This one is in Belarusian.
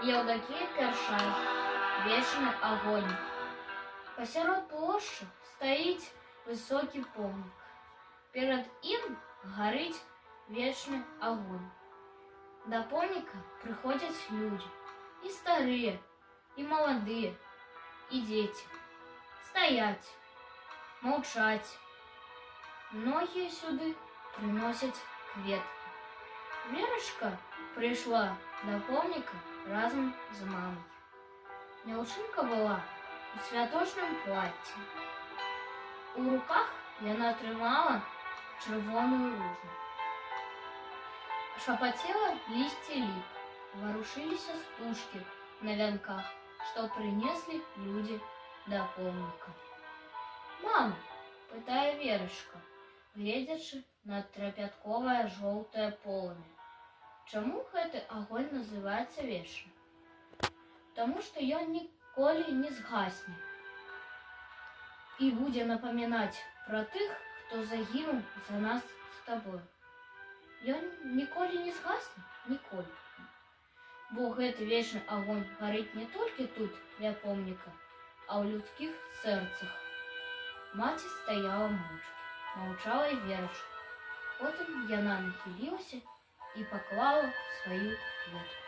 Евдокия Першай, вечный огонь. Посярод плошчы стаіць высокі помнік. Перад ім гарыць вечны огонь. Да помніка прыходзяць людзі, і старыя, і маладыя, і дзеці. Стаяць, маўчаць. Многія сюды прыносяць кветкі. Верачка прыйшла да помніка разам з мамай. Дзяўчынка была у святочным плацці. У руках яна трымала чырвоную ружу. Шапацела лісце ліп, варушыліся стужкі на вянках, што прынеслі людзі да помніка. «Мама», – пытае Верачка, гледзячы на трапятковае жоўтае полымя, «чаму гэты агонь называецца вечным?» «Таму што ён ніколі не згасне і будзе напамінаць пра тых, хто загінуў за нас з табой. Ён ніколі не згасне, ніколі. Бо гэты вечны агонь гарыць не толькі тут, ля помніка, а ў людскіх сэрцах». Маці стаяла моўчкі, маўчала і Верачка. Потым яна нахілілася і паклала сваю кветку.